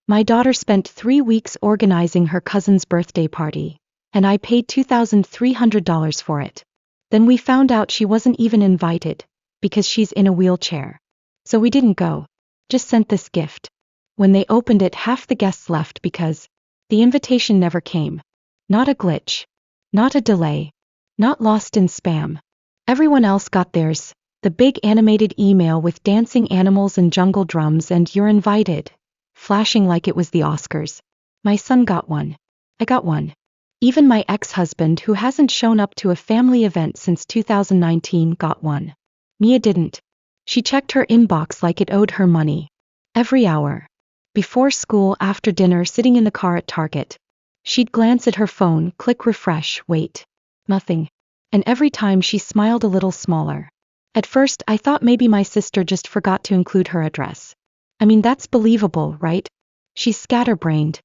My daughter spent 3 weeks organizing her cousin's birthday party, and I paid $2,300 for it. Then we found out she wasn't even invited, because she's in a wheelchair. So we didn't go. Just sent this gift. When they opened it, half the guests left because the invitation never came. Not a glitch. Not a delay. Not lost in spam. Everyone else got theirs, the big animated email with dancing animals and jungle drums and "you're invited," flashing like it was the Oscars. My son got one. I got one. Even my ex-husband, who hasn't shown up to a family event since 2019, got one. Mia didn't. She checked her inbox like it owed her money. Every hour. Before school, after dinner, sitting in the car at Target. She'd glance at her phone, click refresh, wait. Nothing. And every time she smiled a little smaller. At first, I thought maybe my sister just forgot to include her address. I mean, that's believable, right? She's scatterbrained.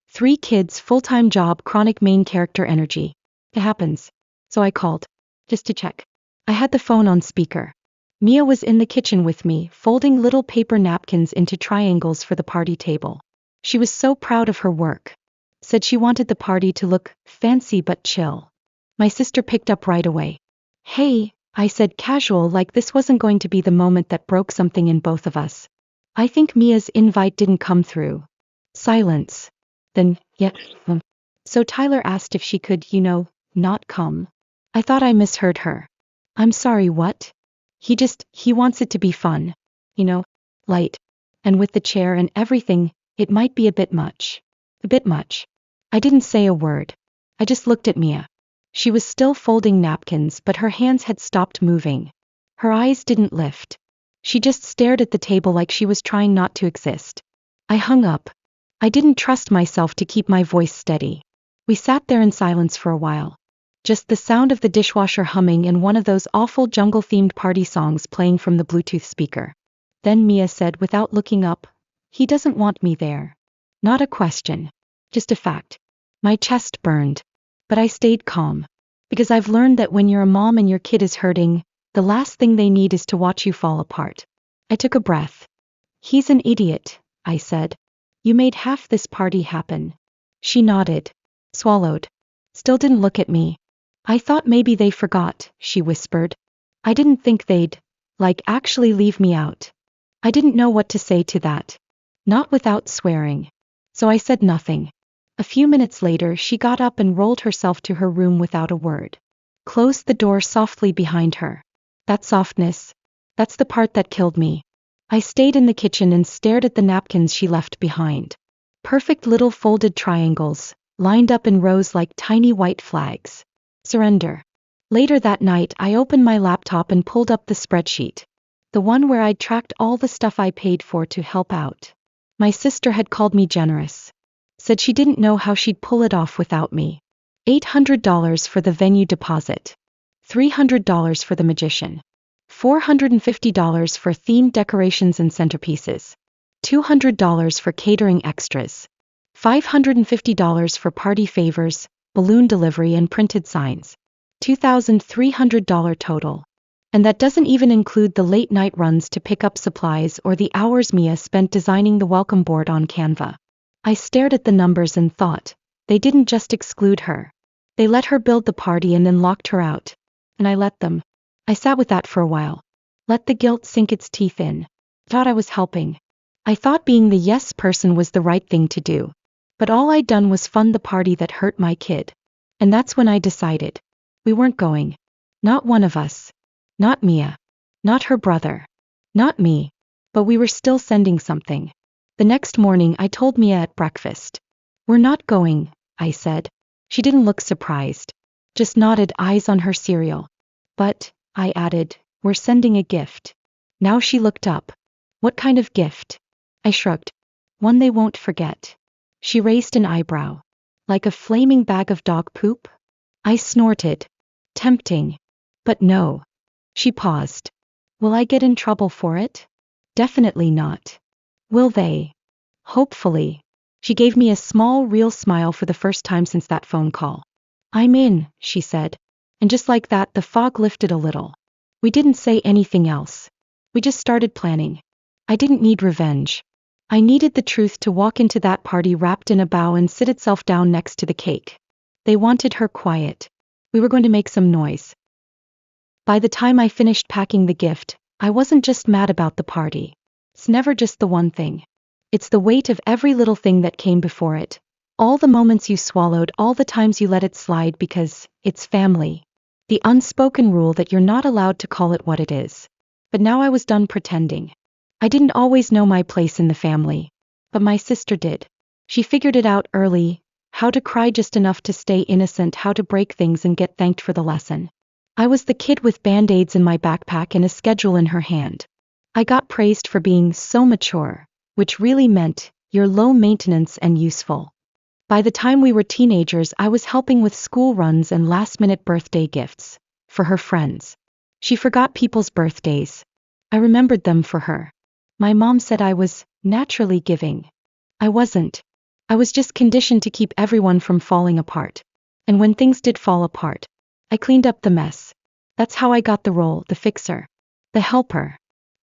3 kids, full-time job, chronic main character energy. It happens. So I called. Just to check. I had the phone on speaker. Mia was in the kitchen with me, folding little paper napkins into triangles for the party table. She was so proud of her work. Said she wanted the party to look fancy but chill. My sister picked up right away. "Hey," I said, casual, like this wasn't going to be the moment that broke something in both of us. "I think Mia's invite didn't come through." Silence. Then, "Yeah." So Tyler asked if she could, not come. I thought I misheard her. "I'm sorry, what?" He wants it to be fun. Light. And with the chair and everything, it might be a bit much. A bit much. I didn't say a word. I just looked at Mia. She was still folding napkins, but her hands had stopped moving. Her eyes didn't lift. She just stared at the table like she was trying not to exist. I hung up. I didn't trust myself to keep my voice steady. We sat there in silence for a while. Just the sound of the dishwasher humming and one of those awful jungle-themed party songs playing from the Bluetooth speaker. Then Mia said without looking up, "He doesn't want me there." Not a question. Just a fact. My chest burned. But I stayed calm. Because I've learned that when you're a mom and your kid is hurting, the last thing they need is to watch you fall apart. I took a breath. "He's an idiot," I said. "You made half this party happen." She nodded. Swallowed. Still didn't look at me. "I thought maybe they forgot," she whispered. "I didn't think they'd, actually leave me out." I didn't know what to say to that. Not without swearing. So I said nothing. A few minutes later, she got up and rolled herself to her room without a word. Closed the door softly behind her. That softness. That's the part that killed me. I stayed in the kitchen and stared at the napkins she left behind. Perfect little folded triangles, lined up in rows like tiny white flags. Surrender. Later that night, I opened my laptop and pulled up the spreadsheet. The one where I'd tracked all the stuff I paid for to help out. My sister had called me generous. Said she didn't know how she'd pull it off without me. $800 for the venue deposit. $300 for the magician. $450 for themed decorations and centerpieces. $200 for catering extras. $550 for party favors, balloon delivery and printed signs. $2,300 total. And that doesn't even include the late night runs to pick up supplies or the hours Mia spent designing the welcome board on Canva. I stared at the numbers and thought, they didn't just exclude her. They let her build the party and then locked her out. And I let them. I sat with that for a while. Let the guilt sink its teeth in. Thought I was helping. I thought being the yes person was the right thing to do. But all I'd done was fund the party that hurt my kid. And that's when I decided. We weren't going. Not one of us. Not Mia. Not her brother. Not me. But we were still sending something. The next morning I told Mia at breakfast. "We're not going," I said. She didn't look surprised. Just nodded, eyes on her cereal. "But," I added, "we're sending a gift." Now she looked up. "What kind of gift?" I shrugged. "One they won't forget." She raised an eyebrow. "Like a flaming bag of dog poop?" I snorted. Tempting. But no. She paused. "Will I get in trouble for it?" "Definitely not." "Will they?" "Hopefully." She gave me a small, real smile for the first time since that phone call. "I'm in," she said. And just like that, the fog lifted a little. We didn't say anything else. We just started planning. I didn't need revenge. I needed the truth to walk into that party wrapped in a bow and sit itself down next to the cake. They wanted her quiet. We were going to make some noise. By the time I finished packing the gift, I wasn't just mad about the party. It's never just the one thing. It's the weight of every little thing that came before it. All the moments you swallowed, all the times you let it slide because it's family. The unspoken rule that you're not allowed to call it what it is. But now I was done pretending. I didn't always know my place in the family. But my sister did. She figured it out early, how to cry just enough to stay innocent, how to break things and get thanked for the lesson. I was the kid with band-aids in my backpack and a schedule in her hand. I got praised for being so mature, which really meant you're low maintenance and useful. By the time we were teenagers, I was helping with school runs and last-minute birthday gifts for her friends. She forgot people's birthdays. I remembered them for her. My mom said I was naturally giving. I wasn't. I was just conditioned to keep everyone from falling apart. And when things did fall apart, I cleaned up the mess. That's how I got the role, the fixer, the helper,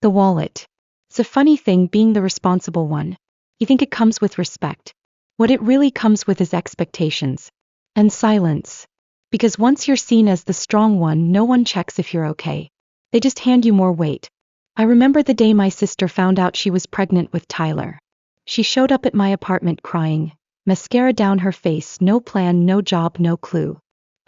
the wallet. It's a funny thing being the responsible one. You think it comes with respect. What it really comes with is expectations. And silence. Because once you're seen as the strong one, no one checks if you're okay. They just hand you more weight. I remember the day my sister found out she was pregnant with Tyler. She showed up at my apartment crying, mascara down her face, no plan, no job, no clue.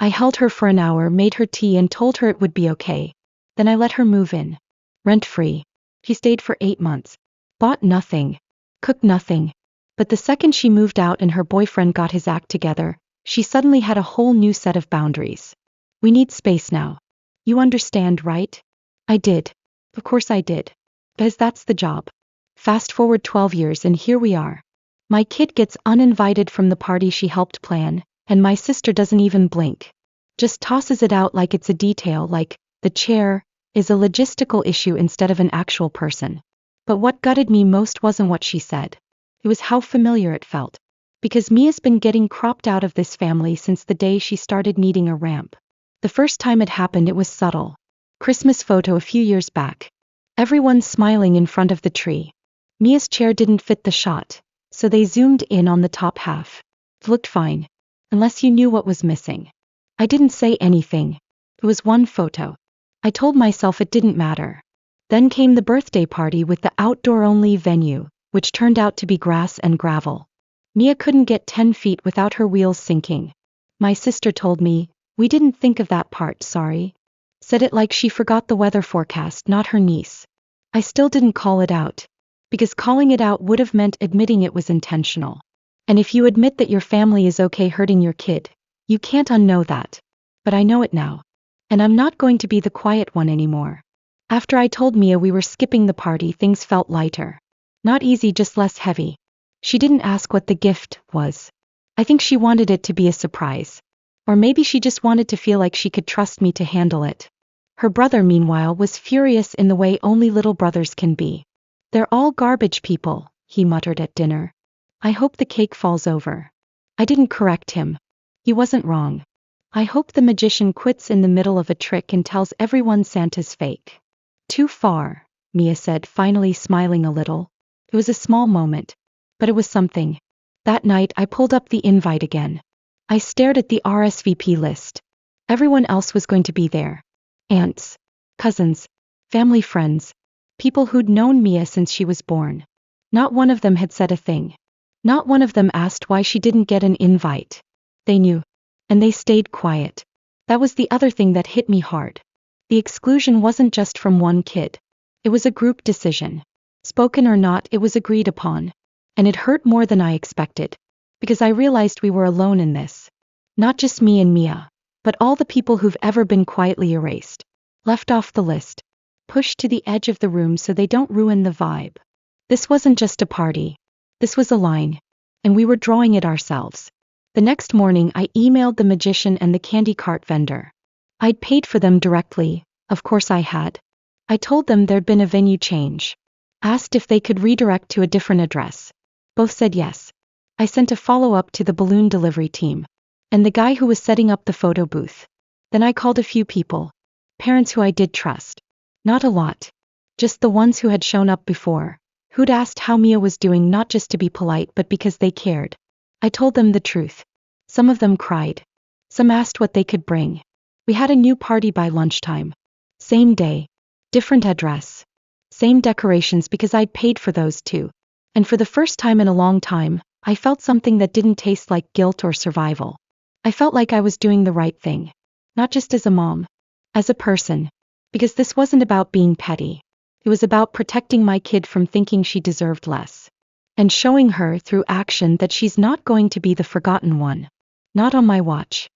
I held her for an hour, made her tea and told her it would be okay. Then I let her move in. Rent-free. She stayed for 8 months. Bought nothing. Cooked nothing. But the second she moved out and her boyfriend got his act together, she suddenly had a whole new set of boundaries. We need space now. You understand, right? I did. Of course I did. Because that's the job. Fast forward 12 years and here we are. My kid gets uninvited from the party she helped plan, and my sister doesn't even blink. Just tosses it out like it's a detail, like the chair is a logistical issue instead of an actual person. But what gutted me most wasn't what she said. It was how familiar it felt. Because Mia's been getting cropped out of this family since the day she started needing a ramp. The first time it happened, it was subtle. Christmas photo a few years back. Everyone's smiling in front of the tree. Mia's chair didn't fit the shot, so they zoomed in on the top half. It looked fine. Unless you knew what was missing. I didn't say anything. It was one photo. I told myself it didn't matter. Then came the birthday party with the outdoor-only venue, which turned out to be grass and gravel. Mia couldn't get 10 feet without her wheels sinking. My sister told me, "We didn't think of that part, sorry." Said it like she forgot the weather forecast, not her niece. I still didn't call it out. Because calling it out would have meant admitting it was intentional. And if you admit that your family is okay hurting your kid, you can't unknow that. But I know it now. And I'm not going to be the quiet one anymore. After I told Mia we were skipping the party, things felt lighter. Not easy, just less heavy. She didn't ask what the gift was. I think she wanted it to be a surprise. Or maybe she just wanted to feel like she could trust me to handle it. Her brother, meanwhile, was furious in the way only little brothers can be. "They're all garbage people," he muttered at dinner. "I hope the cake falls over." I didn't correct him. He wasn't wrong. I hope the magician quits in the middle of a trick and tells everyone Santa's fake. "Too far," Mia said, finally smiling a little. It was a small moment. But it was something. That night I pulled up the invite again. I stared at the RSVP list. Everyone else was going to be there. Aunts, cousins, family friends, people who'd known Mia since she was born. Not one of them had said a thing. Not one of them asked why she didn't get an invite. They knew. And they stayed quiet. That was the other thing that hit me hard. The exclusion wasn't just from one kid. It was a group decision. Spoken or not, it was agreed upon. And it hurt more than I expected. Because I realized we were alone in this. Not just me and Mia, but all the people who've ever been quietly erased. Left off the list. Pushed to the edge of the room so they don't ruin the vibe. This wasn't just a party. This was a line. And we were drawing it ourselves. The next morning I emailed the magician and the candy cart vendor. I'd paid for them directly, of course I had. I told them there'd been a venue change. Asked if they could redirect to a different address. Both said yes. I sent a follow-up to the balloon delivery team. And the guy who was setting up the photo booth. Then I called a few people. Parents who I did trust. Not a lot. Just the ones who had shown up before. who'd asked how Mia was doing not just to be polite but because they cared. I told them the truth. Some of them cried. Some asked what they could bring. We had a new party by lunchtime. Same day. Different address. Same decorations because I'd paid for those too. And for the first time in a long time, I felt something that didn't taste like guilt or survival. I felt like I was doing the right thing. Not just as a mom. As a person. Because this wasn't about being petty. It was about protecting my kid from thinking she deserved less. And showing her through action that she's not going to be the forgotten one. Not on my watch.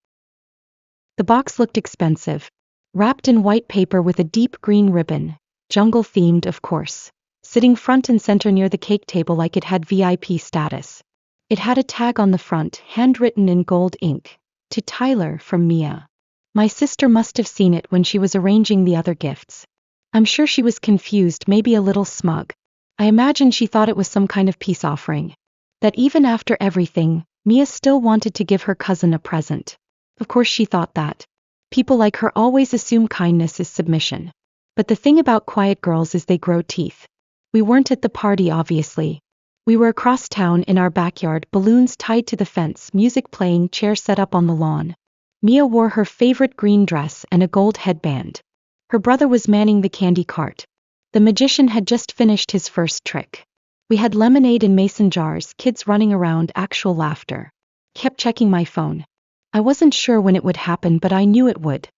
The box looked expensive. Wrapped in white paper with a deep green ribbon. Jungle themed, of course. Sitting front and center near the cake table like it had VIP status. It had a tag on the front, handwritten in gold ink. To Tyler from Mia. My sister must have seen it when she was arranging the other gifts. I'm sure she was confused, maybe a little smug. I imagine she thought it was some kind of peace offering. That even after everything, Mia still wanted to give her cousin a present. Of course she thought that. People like her always assume kindness is submission. But the thing about quiet girls is they grow teeth. We weren't at the party, obviously. We were across town in our backyard, balloons tied to the fence, music playing, chairs set up on the lawn. Mia wore her favorite green dress and a gold headband. Her brother was manning the candy cart. The magician had just finished his first trick. We had lemonade in mason jars, kids running around, actual laughter. Kept checking my phone. I wasn't sure when it would happen, but I knew it would.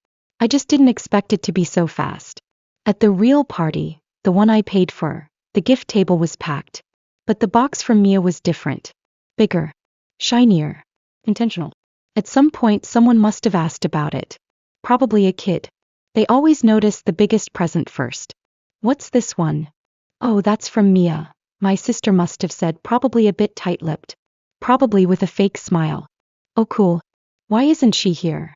I just didn't expect it to be so fast. At the real party, the one I paid for, the gift table was packed. But the box from Mia was different. Bigger. Shinier. Intentional. At some point someone must have asked about it. Probably a kid. They always notice the biggest present first. What's this one? Oh, that's from Mia, my sister must have said, probably a bit tight-lipped. Probably with a fake smile. Oh cool. Why isn't she here?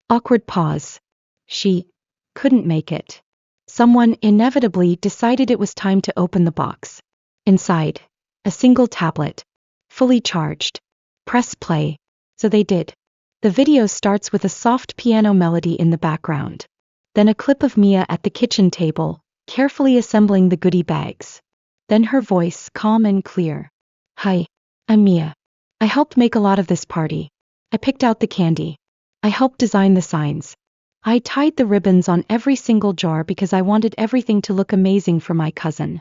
Awkward pause. She couldn't make it. Someone inevitably decided it was time to open the box. Inside, a single tablet. Fully charged. Press play. So they did. The video starts with a soft piano melody in the background. Then a clip of Mia at the kitchen table, carefully assembling the goodie bags. Then her voice, calm and clear. Hi, I'm Mia. I helped make a lot of this party. I picked out the candy. I helped design the signs. I tied the ribbons on every single jar because I wanted everything to look amazing for my cousin.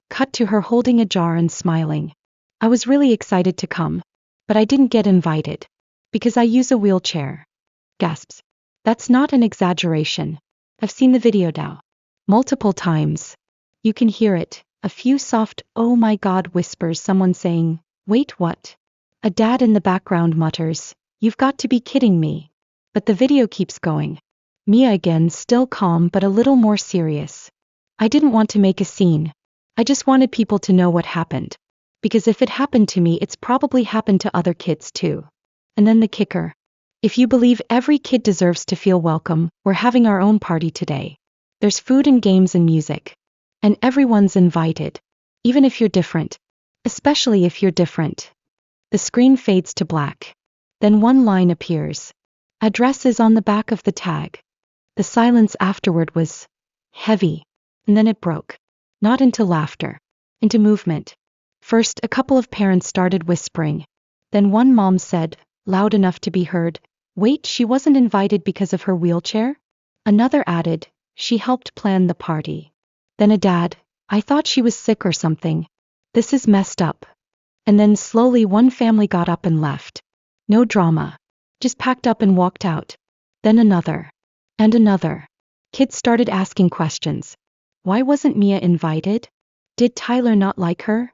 Cut to her holding a jar and smiling. I was really excited to come. But I didn't get invited. Because I use a wheelchair. Gasps. That's not an exaggeration. I've seen the video now. Multiple times. You can hear it. A few soft, oh my god whispers, someone saying, wait what? A dad in the background mutters, you've got to be kidding me. But the video keeps going. Mia again, still calm but a little more serious. I didn't want to make a scene. I just wanted people to know what happened. Because if it happened to me, it's probably happened to other kids too. And then the kicker. If you believe every kid deserves to feel welcome, we're having our own party today. There's food and games and music. And everyone's invited. Even if you're different. Especially if you're different. The screen fades to black. Then one line appears. Address is on the back of the tag. The silence afterward was heavy. And then it broke. Not into laughter. Into movement. First, a couple of parents started whispering. Then one mom said, loud enough to be heard, wait, she wasn't invited because of her wheelchair? Another added, she helped plan the party. Then a dad, I thought she was sick or something. This is messed up. And then slowly one family got up and left. No drama. Just packed up and walked out. Then another. And another. Kids started asking questions. Why wasn't Mia invited? Did Tyler not like her?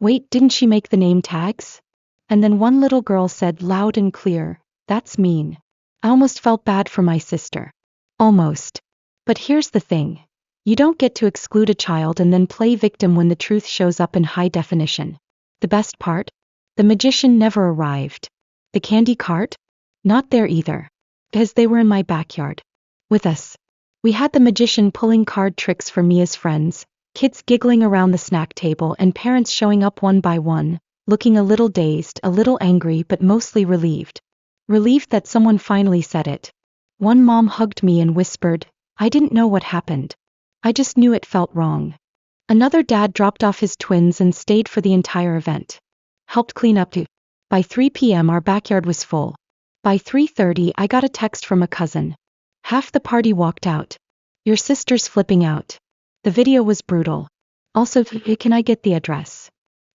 Wait, didn't she make the name tags? And then one little girl said loud and clear, that's mean. I almost felt bad for my sister. Almost. But here's the thing. You don't get to exclude a child and then play victim when the truth shows up in high definition. The best part? The magician never arrived. The candy cart? Not there either. Because they were in my backyard. With us. We had the magician pulling card tricks for Mia's friends, kids giggling around the snack table and parents showing up one by one, looking a little dazed, a little angry but mostly relieved. Relieved that someone finally said it. One mom hugged me and whispered, I didn't know what happened. I just knew it felt wrong. Another dad dropped off his twins and stayed for the entire event. Helped clean up too. By 3 p.m. our backyard was full. By 3:30 I got a text from a cousin. Half the party walked out. Your sister's flipping out. The video was brutal. Also, can I get the address?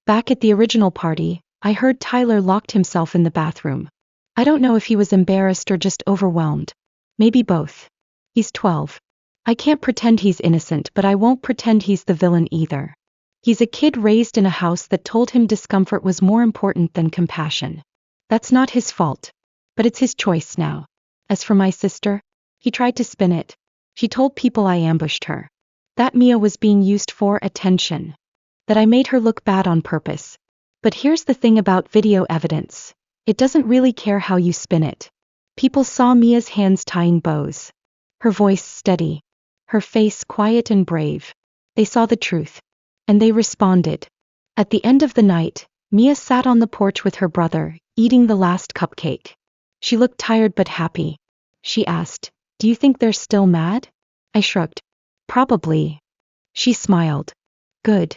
Back at the original party, I heard Tyler locked himself in the bathroom. I don't know if he was embarrassed or just overwhelmed. Maybe both. He's 12. I can't pretend he's innocent, but I won't pretend he's the villain either. He's a kid raised in a house that told him discomfort was more important than compassion. That's not his fault. But it's his choice now. As for my sister, he tried to spin it. She told people I ambushed her. That Mia was being used for attention. That I made her look bad on purpose. But here's the thing about video evidence. It doesn't really care how you spin it. People saw Mia's hands tying bows. Her voice steady. Her face quiet and brave. They saw the truth. And they responded. At the end of the night, Mia sat on the porch with her brother, eating the last cupcake. She looked tired but happy. She asked, "Do you think they're still mad?" I shrugged. "Probably." She smiled. "Good."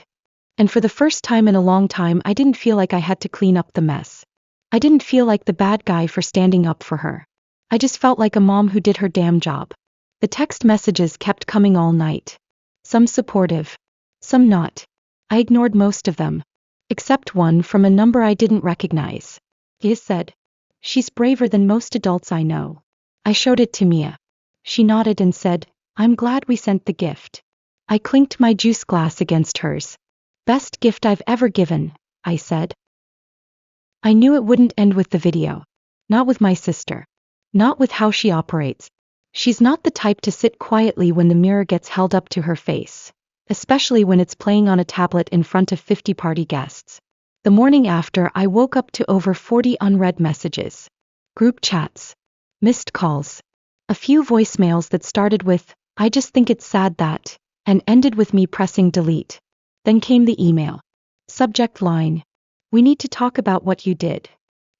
And for the first time in a long time I didn't feel like I had to clean up the mess. I didn't feel like the bad guy for standing up for her. I just felt like a mom who did her damn job. The text messages kept coming all night. Some supportive. Some not. I ignored most of them. Except one from a number I didn't recognize. He said, "She's braver than most adults I know." I showed it to Mia. She nodded and said, "I'm glad we sent the gift." I clinked my juice glass against hers. "Best gift I've ever given," I said. I knew it wouldn't end with the video. Not with my sister. Not with how she operates. She's not the type to sit quietly when the mirror gets held up to her face. Especially when it's playing on a tablet in front of 50 party guests. The morning after, I woke up to over 40 unread messages. Group chats. Missed calls. A few voicemails that started with, "I just think it's sad that," and ended with me pressing delete. Then came the email. Subject line. "We need to talk about what you did."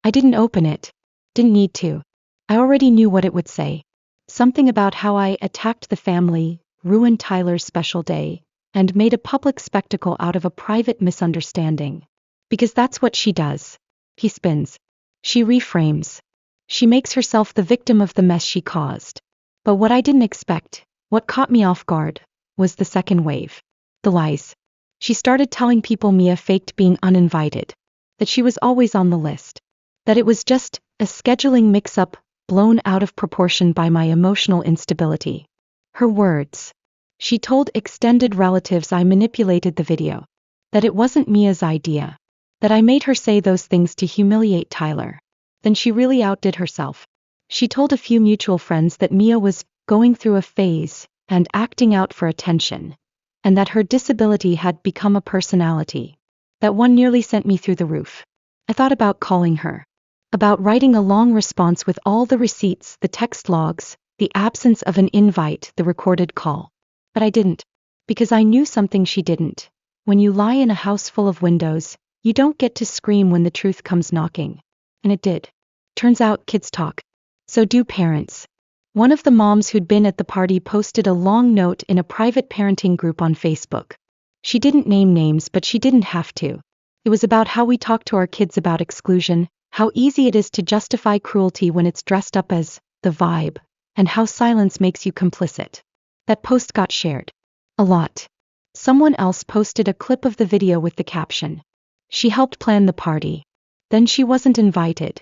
I didn't open it. Didn't need to. I already knew what it would say. Something about how I attacked the family, ruined Tyler's special day, and made a public spectacle out of a private misunderstanding. Because that's what she does. He spins. She reframes. She makes herself the victim of the mess she caused. But what I didn't expect, what caught me off guard, was the second wave. The lies. She started telling people Mia faked being uninvited. That she was always on the list. That it was just a scheduling mix-up, blown out of proportion by my emotional instability. Her words. She told extended relatives I manipulated the video. That it wasn't Mia's idea. That I made her say those things to humiliate Tyler. Then she really outdid herself. She told a few mutual friends that Mia was going through a phase and acting out for attention. And that her disability had become a personality. That one nearly sent me through the roof. I thought about calling her. About writing a long response with all the receipts, the text logs, the absence of an invite, the recorded call. But I didn't. Because I knew something she didn't. When you lie in a house full of windows, you don't get to scream when the truth comes knocking. And it did. Turns out kids talk. So do parents. One of the moms who'd been at the party posted a long note in a private parenting group on Facebook. She didn't name names, but she didn't have to. It was about how we talk to our kids about exclusion, how easy it is to justify cruelty when it's dressed up as the vibe, and how silence makes you complicit. That post got shared. A lot. Someone else posted a clip of the video with the caption. She helped plan the party. Then she wasn't invited.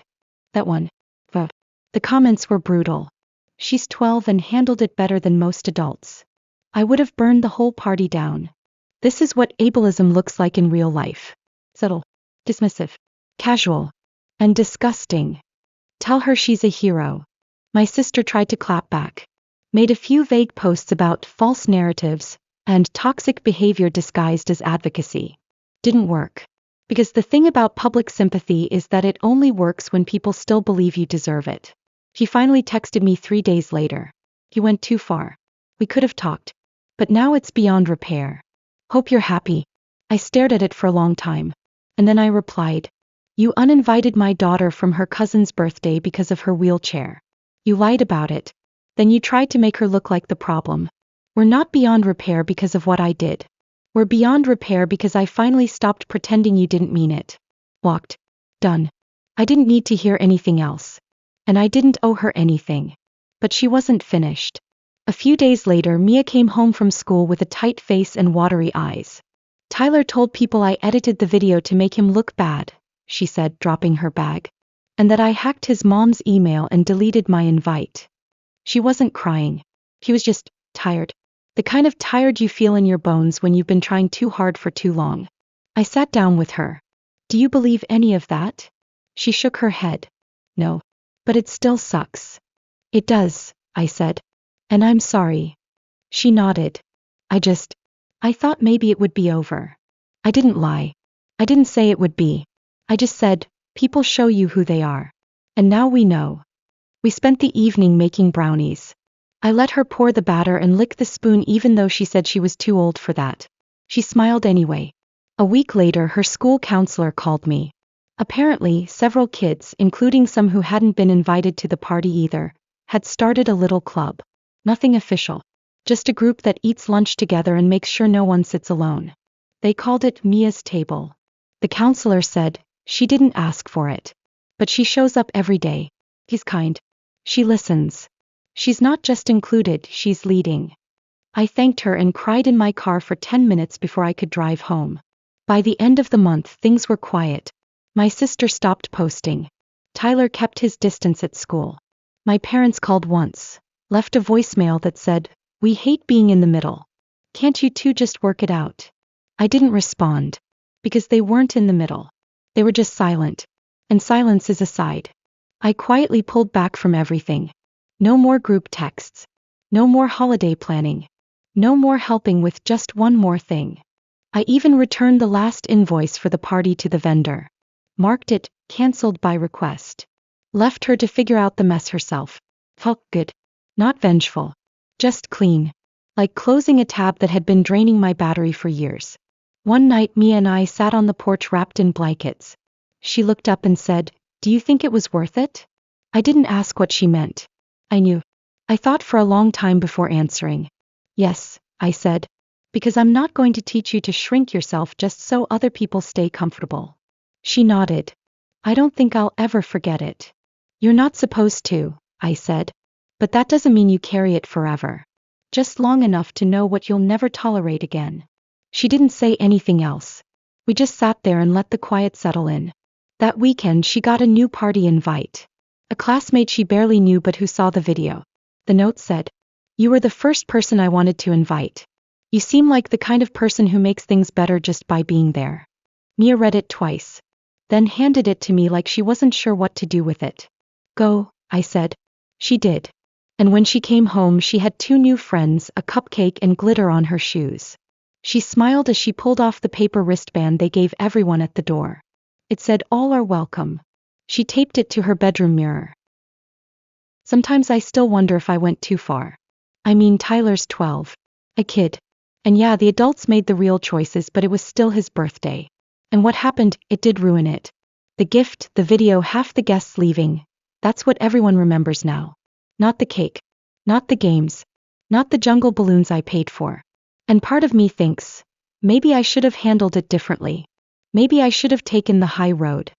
That one. The comments were brutal. She's 12 and handled it better than most adults. I would have burned the whole party down. This is what ableism looks like in real life. Subtle. Dismissive. Casual. And disgusting. Tell her she's a hero. My sister tried to clap back. Made a few vague posts about false narratives and toxic behavior disguised as advocacy. Didn't work. Because the thing about public sympathy is that it only works when people still believe you deserve it. He finally texted me 3 days later. He went too far. We could have talked. But now it's beyond repair. Hope you're happy. I stared at it for a long time. And then I replied. You uninvited my daughter from her cousin's birthday because of her wheelchair. You lied about it. Then you tried to make her look like the problem. We're not beyond repair because of what I did. We're beyond repair because I finally stopped pretending you didn't mean it. Walked. Done. I didn't need to hear anything else. And I didn't owe her anything. But she wasn't finished. A few days later, Mia came home from school with a tight face and watery eyes. Tyler told people I edited the video to make him look bad, she said, dropping her bag. And that I hacked his mom's email and deleted my invite. She wasn't crying. She was just tired. The kind of tired you feel in your bones when you've been trying too hard for too long. I sat down with her. Do you believe any of that? She shook her head. No. But it still sucks. It does, I said. And I'm sorry. She nodded. I thought maybe it would be over. I didn't lie. I didn't say it would be. I just said, people show you who they are. And now we know. We spent the evening making brownies. I let her pour the batter and lick the spoon even though she said she was too old for that. She smiled anyway. A week later, her school counselor called me. Apparently, several kids, including some who hadn't been invited to the party either, had started a little club. Nothing official. Just a group that eats lunch together and makes sure no one sits alone. They called it Mia's Table. The counselor said, she didn't ask for it. But she shows up every day. He's kind. She listens. She's not just included, she's leading. I thanked her and cried in my car for 10 minutes before I could drive home. By the end of the month, things were quiet. My sister stopped posting. Tyler kept his distance at school. My parents called once, left a voicemail that said, we hate being in the middle. Can't you two just work it out? I didn't respond. Because they weren't in the middle. They were just silent. And silence is a side. I quietly pulled back from everything. No more group texts. No more holiday planning. No more helping with just one more thing. I even returned the last invoice for the party to the vendor. Marked it, cancelled by request. Left her to figure out the mess herself. Felt good. Not vengeful. Just clean. Like closing a tab that had been draining my battery for years. One night Mia and I sat on the porch wrapped in blankets. She looked up and said, do you think it was worth it? I didn't ask what she meant. I knew. I thought for a long time before answering. Yes, I said. Because I'm not going to teach you to shrink yourself just so other people stay comfortable. She nodded. I don't think I'll ever forget it. You're not supposed to, I said. But that doesn't mean you carry it forever. Just long enough to know what you'll never tolerate again. She didn't say anything else. We just sat there and let the quiet settle in. That weekend she got a new party invite. A classmate she barely knew but who saw the video. The note said, you were the first person I wanted to invite. You seem like the kind of person who makes things better just by being there. Mia read it twice. Then handed it to me like she wasn't sure what to do with it. Go, I said. She did. And when she came home she had 2 new friends, a cupcake and glitter on her shoes. She smiled as she pulled off the paper wristband they gave everyone at the door. It said all are welcome. She taped it to her bedroom mirror. Sometimes I still wonder if I went too far. I mean, Tyler's 12. A kid. And yeah, the adults made the real choices, but it was still his birthday. And what happened, it did ruin it. The gift, the video, half the guests leaving. That's what everyone remembers now. Not the cake. Not the games. Not the jungle balloons I paid for. And part of me thinks, maybe I should have handled it differently. Maybe I should have taken the high road.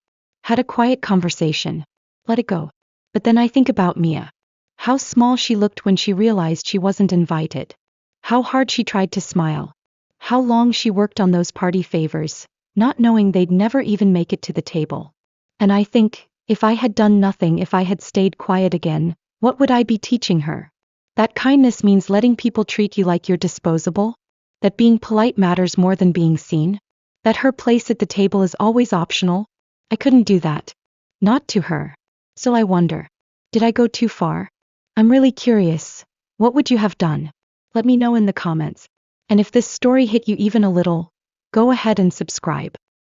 Had a quiet conversation. Let it go. But then I think about Mia. How small she looked when she realized she wasn't invited. How hard she tried to smile. How long she worked on those party favors, not knowing they'd never even make it to the table. And I think, if I had done nothing, if I had stayed quiet again, what would I be teaching her? That kindness means letting people treat you like you're disposable? That being polite matters more than being seen? That her place at the table is always optional? I couldn't do that. Not to her. So I wonder, did I go too far? I'm really curious. What would you have done? Let me know in the comments. And if this story hit you even a little, go ahead and subscribe.